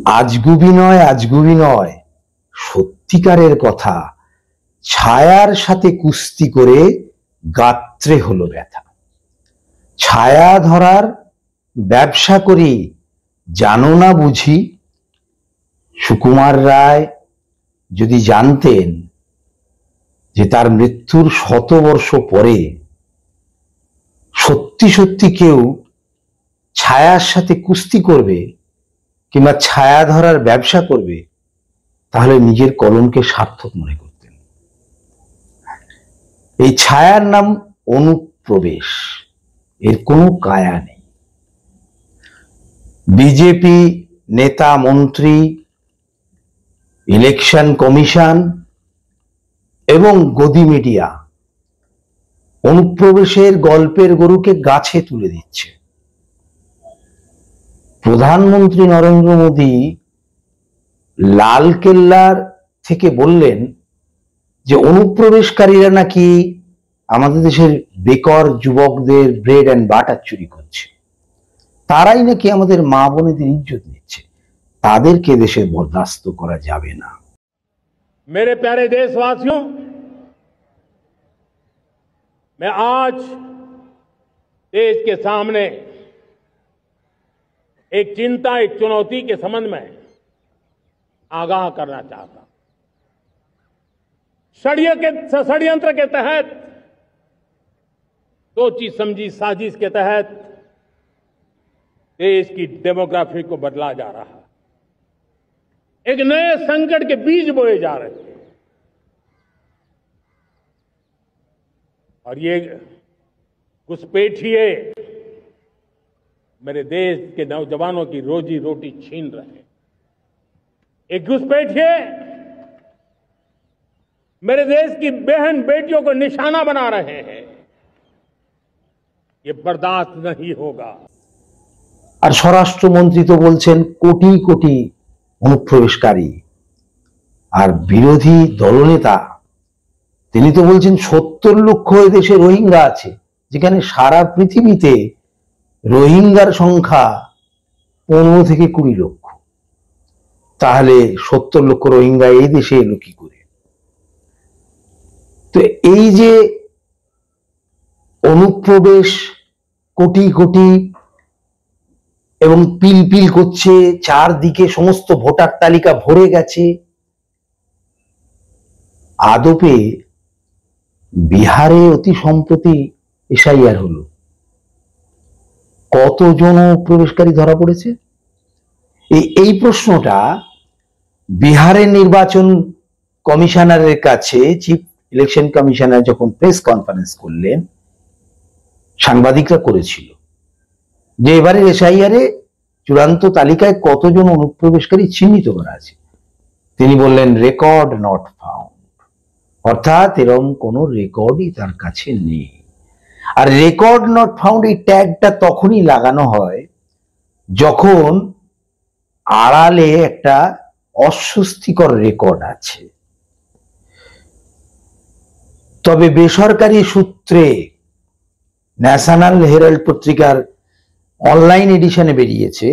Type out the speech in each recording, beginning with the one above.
আজগুবি নয়, আজগুবি নয়, সত্যিকারের কথা। ছায়ার সাথে কুস্তি করে গাত্রে হলো ব্যথা। ছায়া ধরার ব্যবসা করি, জানো না বুঝি? সুকুমার রায় যদি জানতেন যে তার মৃত্যুর 100 বর্ষ পরে সত্যি সত্যি কেউ ছায়ার সাথে কুস্তি করবে কিংবা ছায়া ধরার ব্যবসা করবে, তাহলে নিজের কলমকে সার্থক মনে করতেন। এই ছায়ার নাম অনুপ্রবেশ, এর কোনো কায়া নেই। বিজেপি নেতা, মন্ত্রী, ইলেকশন কমিশন এবং গদি মিডিয়া অনুপ্রবেশের গল্পের গরুকে গাছে তুলে দিচ্ছে। প্রধানমন্ত্রী নরেন্দ্র মোদী লালকেল্লার থেকে বললেন যে অনুপ্রবেশকারীরা নাকি আমাদের দেশের বেকার যুবকদের ব্রেড অ্যান্ড বাটার চুরি করছে, তারাই নাকি আমাদের মা বোনেদের ইজ্জত নিচ্ছে, তাদেরকে দেশে বরদাস্ত করা যাবে না। मेरे प्यारे देशवासियों, मैं आज देश के सामने एक चिंता, एक चुनौती के संबंध में आगाह करना चाहता हूं। षड्यंत्र के तहत, सोची समझी साजिश के तहत देश की डेमोग्राफी को बदला जा रहा है। एक नए संकट के बीज बोए जा रहे हैं और ये घुसपैठिए मेरे देश के नौजवानों की रोजी रोटी छीन रहे हैं। एक घुसपैठिए मेरे देश की बहन बेटियों को निशाना बना रहे हैं। ये बर्दाश्त नहीं होगा। আর স্বরাষ্ট্রমন্ত্রী তো বলছেন কোটি কোটি অনুপ্রবেশকারী, আর বিরোধী দলনেতা তিনি তো বলছেন 70 লক্ষ দেশে রোহিঙ্গা আছে, যেখানে সারা পৃথিবীতে রোহিঙ্গার সংখ্যা 15 থেকে 20 লক্ষ। তাহলে 70 লক্ষ রোহিঙ্গা এই দেশে এলো কি করে? তো এই যে অনুপ্রবেশ কোটি কোটি এবং পিলপিল করছে, চারদিকে সমস্ত ভোটার তালিকা ভরে গেছে, আদপে বিহারে অতি সম্প্রতি এসআইআর হলো, কতজন প্রবেশকারী ধরা পড়েছে? এই প্রশ্নটা বিহারের নির্বাচন কমিশনারের কাছে চিফ ইলেকশন কমিশনার যখন প্রেস কনফারেন্স করলেন, সাংবাদিকরা করেছিল যে এবারে এসআইআরে চূড়ান্ত তালিকায় কতজন অনুপ্রবেশকারী চিহ্নিত করা আছে। তিনি বললেন রেকর্ড নট ফাউন্ড, অর্থাৎ এরকম কোনো রেকর্ডই তার কাছে নেই। আর রেকর্ড নট ফাউন্ড এই ট্যাগটা তখনই লাগানো হয় যখন আড়ালে একটা অস্বস্তিকর রেকর্ড আছে। তবে বেসরকারি সূত্রে ন্যাশনাল হেরাল্ড পত্রিকার অনলাইন এডিশনে বেরিয়েছে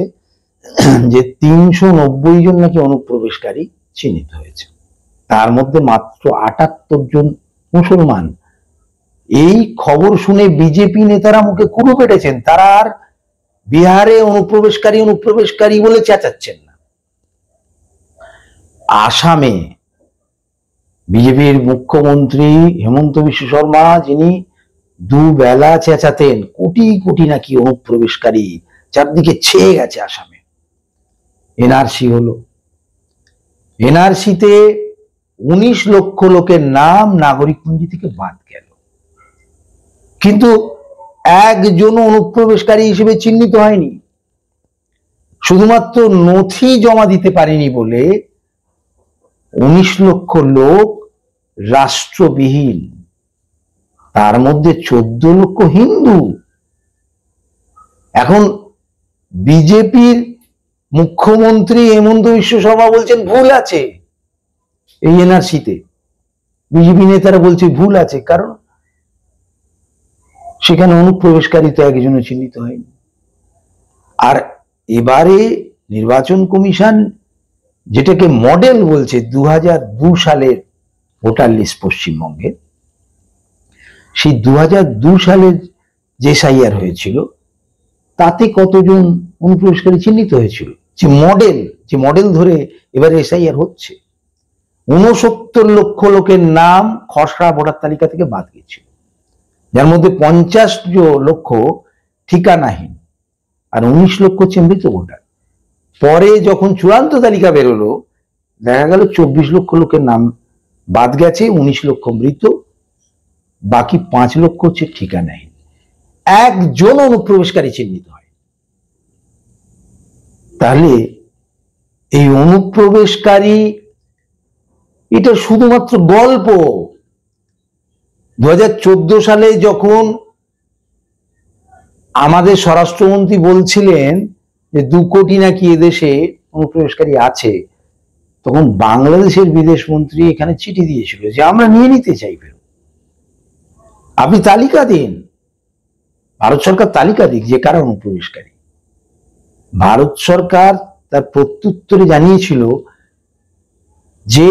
যে 390 জন নাকি অনুপ্রবেশকারী চিহ্নিত হয়েছে, তার মধ্যে মাত্র 78 জন মুসলমান। এই খবর শুনে বিজেপি নেতারা মুখে কুলু পেটেছেন, তারা আর বিহারে অনুপ্রবেশকারী বলে চেঁচাচ্ছেন না। আসামে বিজেপির মুখ্যমন্ত্রী হেমন্ত বিশ্ব শর্মা, যিনি দুবেলা চেঁচাতেন কোটি কোটি নাকি অনুপ্রবেশকারী, চারদিকে ছেয়ে গেছে আসামে, এনআরসি হলো। এনআরসিতে 19 লক্ষ লোকের নাম নাগরিকপঞ্জি থেকে বাদ গেল, কিন্তু একজন অনুপ্রবেশকারী হিসেবে চিহ্নিত হয়নি। শুধুমাত্র নথি জমা দিতে পারেনি বলে 19 লক্ষ লোক রাষ্ট্রবিহীন, তার মধ্যে 14 লক্ষ হিন্দু। এখন বিজেপির মুখ্যমন্ত্রী হেমন্ত বিশ্ব শর্মা বলছেন ভুল আছে এই এনআরসিতে, বিজেপি নেতারা বলছে ভুল আছে, কারণ সেখানে অনুপ্রবেশকারী তো একজনও চিহ্নিত হয়নি। আর এবারে নির্বাচন কমিশন যেটাকে মডেল বলছে 2002 সালের ভোটার লিস্ট পশ্চিমবঙ্গে, সেই 2002 সালের যে এসআইআর হয়েছিল তাতে কতজন অনুপ্রবেশকারী চিহ্নিত হয়েছিল, যে মডেল ধরে এবারে এসআইআর হচ্ছে, 69 লক্ষ লোকের নাম খসড়া ভোটার তালিকা থেকে বাদ গেছিল, যার মধ্যে 50 লক্ষ ঠিকানাহীন আর 19 লক্ষ হচ্ছে মৃত ভোটার। পরে যখন চূড়ান্ত তালিকা বেরোলো দেখা গেল 24 লক্ষ লোকের নাম বাদ গেছে, 19 লক্ষ মৃত, বাকি 5 লক্ষ হচ্ছে ঠিকানাহীন। একজন অনুপ্রবেশকারী চিহ্নিত হয়। তাহলে এই অনুপ্রবেশকারী এটা শুধুমাত্র গল্প। 2014 সালে যখন আমাদের স্বরাষ্ট্রমন্ত্রী বলছিলেন যে 2 কোটি নাকি এদেশে অনুপ্রবেশকারী আছে, তখন বাংলাদেশের বিদেশ মন্ত্রী এখানে চিঠি দিয়েছিল যে আমরা নিয়ে নিতে চাই, আপনি তালিকা দিন, ভারত সরকার তালিকা দিক যে কারা অনুপ্রবেশকারী। ভারত সরকার তার প্রত্যুত্তরে জানিয়েছিল যে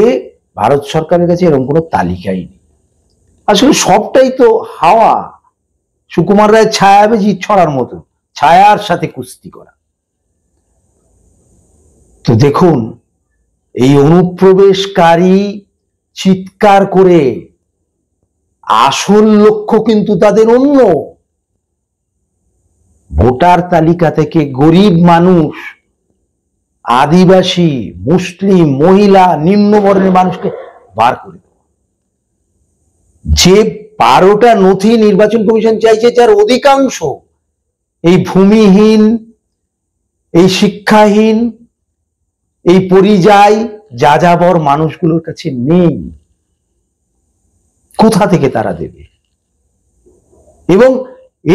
ভারত সরকারের কাছে এরকম কোনো তালিকাই নেই। আসলে সবটাই তো হাওয়া, সুকুমার রায় ছায়াবেজি ছড়ার মতো, ছায়ার সাথে কুস্তি করা। তো দেখুন, এই অনুপ্রবেশকারী চিৎকার করে আসল লক্ষ্য কিন্তু তাদের অন্য। ভোটার তালিকা থেকে গরিব মানুষ, আদিবাসী, মুসলিম, মহিলা, নিম্নবর্ণের মানুষকে বার করে দেওয়া। যে 12টা নথি নির্বাচন কমিশন চাইছে, যার অধিকাংশ এই ভূমিহীন, এই শিক্ষাহীন, এই পরিযায়ী যাযাবর মানুষগুলোর কাছে নেই, কোথা থেকে তারা দেবে? এবং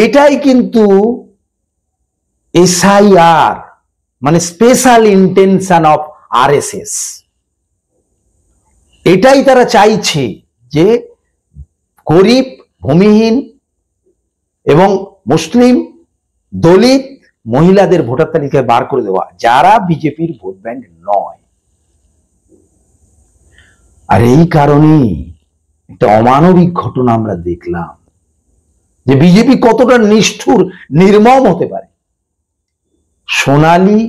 এটাই কিন্তু এসআইআর মানে স্পেশাল ইন্টেনশন অফ আরএসএস, এটাই তারা চাইছে যে গরিব, ভূমিহীন এবং মুসলিম, দলিত, মহিলাদের ভোটার তালিকায় বার করে দেওয়া, যারা বিজেপির ভোট ব্যাংক নয়। আর এই কারণেই একটা অমানবিক ঘটনা আমরা দেখলাম যে বিজেপি কতটা নিষ্ঠুর, নির্মম হতে পারে। সোনালী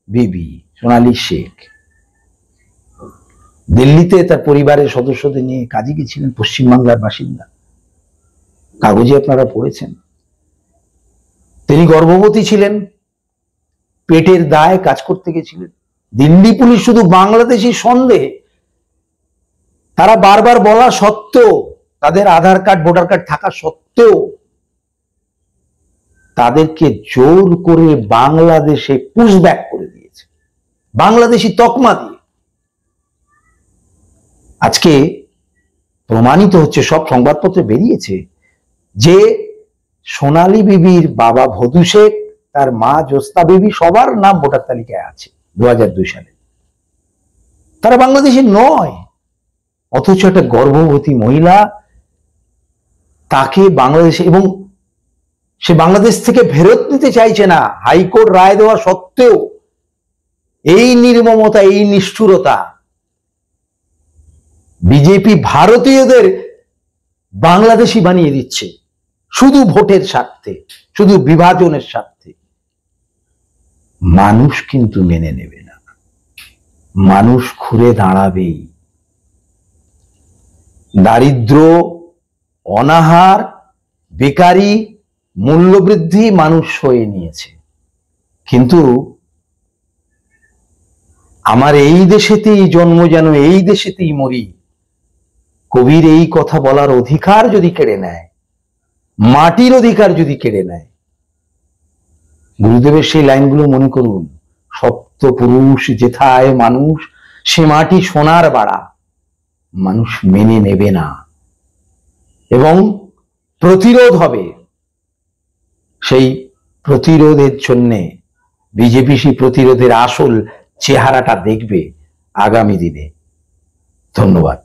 বিবি, সোনালী শেখ দিল্লিতে তার পরিবারের সদস্যদের নিয়ে কাজে গেছিলেন, পশ্চিমবাংলার বাসিন্দা, কাগজে আপনারা পড়েছেন। তিনি গর্ভবতী ছিলেন, পেটের দায়ে কাজ করতে গেছিলেন। দিল্লি পুলিশ শুধু বাংলাদেশি সন্দেহে, তারা বারবার বলা সত্ত্বেও, তাদের আধার কার্ড, ভোটার কার্ড থাকা সত্ত্বেও তাদেরকে জোর করে বাংলাদেশে পুশব্যাক করে দিয়েছে, বাংলাদেশি তকমা দিয়ে। আজকে প্রমাণিত হচ্ছে, সব সংবাদপত্রে বেরিয়েছে যে সোনালী বিবির বাবা ভদু শেখ, তার মা জোস্তা বিবি, সবার নাম ভোটার তালিকায় আছে 2002 সালে। তারা বাংলাদেশি নয়, অথচ একটা গর্ভবতী মহিলা, তাকে বাংলাদেশে, এবং সে বাংলাদেশ থেকে ফেরত নিতে চাইছে না, হাইকোর্ট রায় দেওয়া সত্ত্বেও। এই নির্মমতা, এই নিষ্ঠুরতা, বিজেপি ভারতীয়দের বাংলাদেশি বানিয়ে দিচ্ছে শুধু ভোটের স্বার্থে, শুধু বিভাজনের স্বার্থে। মানুষ কিন্তু মেনে নেবে না, মানুষ ঘুরে দাঁড়াবেই। দারিদ্র, অনাহার, বেকারি, মূল্যবৃদ্ধি মানুষ সয়ে নিয়েছে, কিন্তু আমার এই দেশেতেই জন্ম, যেন এই দেশেতেই মরি, কবির এই কথা বলার অধিকার যদি কেড়ে নেয়, মাটির অধিকার যদি কেড়ে নেয়, গুরুদেবের সেই লাইনগুলো মনে করুন, সপ্ত পুরুষ যেথায় মানুষ, সে মাটি সোনার বাড়া, মানুষ মেনে নেবে না এবং প্রতিরোধ হবে। সেই প্রতিরোধের জন্য বিজেপি সেই প্রতিরোধের আসল চেহারাটা দেখবে আগামী দিনে। ধন্যবাদ।